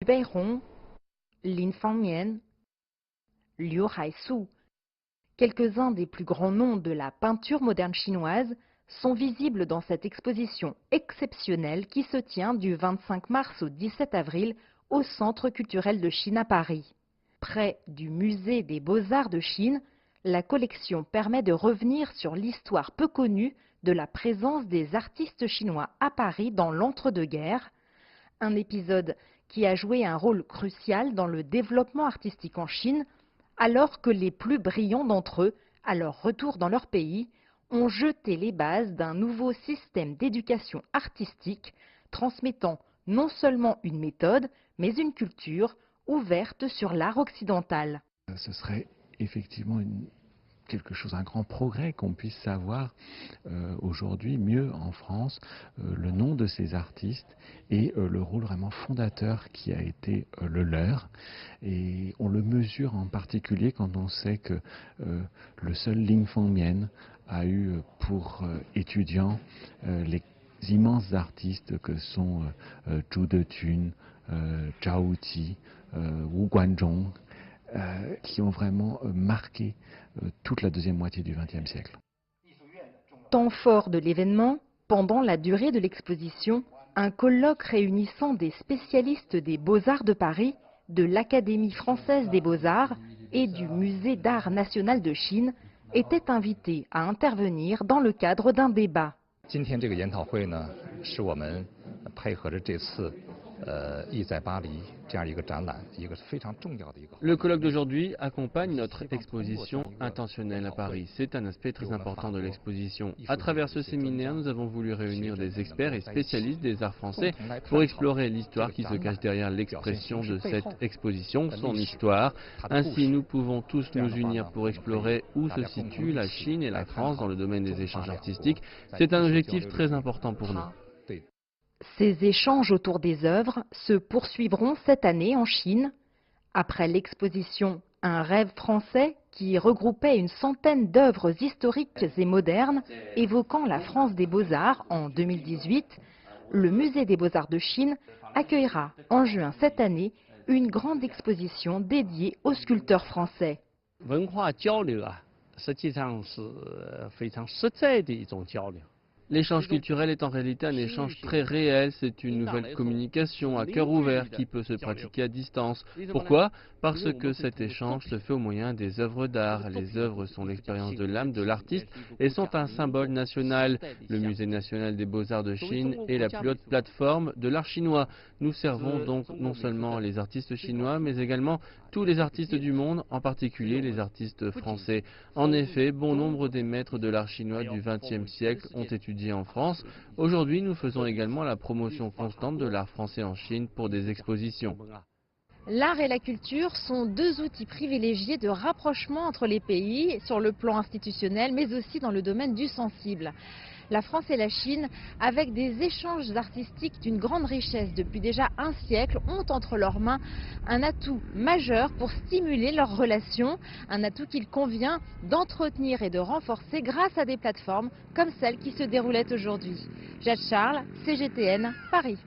Beihong, Lin Fangmian, Liu Haisu. Quelques-uns des plus grands noms de la peinture moderne chinoise sont visibles dans cette exposition exceptionnelle qui se tient du 25 mars au 17 avril au Centre culturel de Chine à Paris. Près du Musée des Beaux-Arts de Chine, la collection permet de revenir sur l'histoire peu connue de la présence des artistes chinois à Paris dans l'entre-deux-guerres, un épisode qui a joué un rôle crucial dans le développement artistique en Chine, alors que les plus brillants d'entre eux, à leur retour dans leur pays, ont jeté les bases d'un nouveau système d'éducation artistique, transmettant non seulement une méthode, mais une culture ouverte sur l'art occidental. Ce serait effectivement quelque chose, un grand progrès qu'on puisse savoir aujourd'hui mieux en France le nom de ces artistes et le rôle vraiment fondateur qui a été le leur. Et on le mesure en particulier quand on sait que le seul Lin Fangmian a eu pour étudiants les immenses artistes que sont Zhu Detun, Zhao Wuqi, Wu Guanzhong, qui ont vraiment marqué toute la deuxième moitié du XXe siècle. Temps fort de l'événement, pendant la durée de l'exposition, un colloque réunissant des spécialistes des Beaux-Arts de Paris, de l'Académie française des Beaux-Arts et du Musée d'art national de Chine était invité à intervenir dans le cadre d'un débat. Le colloque d'aujourd'hui accompagne notre exposition intentionnelle à Paris. C'est un aspect très important de l'exposition. À travers ce séminaire, nous avons voulu réunir des experts et spécialistes des arts français pour explorer l'histoire qui se cache derrière l'expression de cette exposition, son histoire. Ainsi, nous pouvons tous nous unir pour explorer où se situent la Chine et la France dans le domaine des échanges artistiques. C'est un objectif très important pour nous. Ces échanges autour des œuvres se poursuivront cette année en Chine. Après l'exposition Un rêve français qui regroupait une centaine d'œuvres historiques et modernes évoquant la France des Beaux-Arts en 2018, le Musée des Beaux-Arts de Chine accueillera en juin cette année une grande exposition dédiée aux sculpteurs français. L'échange culturel est en réalité un échange très réel, c'est une nouvelle communication à cœur ouvert qui peut se pratiquer à distance. Pourquoi? Parce que cet échange se fait au moyen des œuvres d'art. Les œuvres sont l'expérience de l'âme de l'artiste et sont un symbole national. Le Musée national des Beaux-Arts de Chine est la plus haute plateforme de l'art chinois. Nous servons donc non seulement les artistes chinois, mais également tous les artistes du monde, en particulier les artistes français. En effet, bon nombre des maîtres de l'art chinois du XXe siècle ont étudié en France. Aujourd'hui, nous faisons également la promotion constante de l'art français en Chine pour des expositions. L'art et la culture sont deux outils privilégiés de rapprochement entre les pays sur le plan institutionnel, mais aussi dans le domaine du sensible. La France et la Chine, avec des échanges artistiques d'une grande richesse depuis déjà un siècle, ont entre leurs mains un atout majeur pour stimuler leurs relations, un atout qu'il convient d'entretenir et de renforcer grâce à des plateformes comme celle qui se déroulait aujourd'hui. Jade Charles, CGTN, Paris.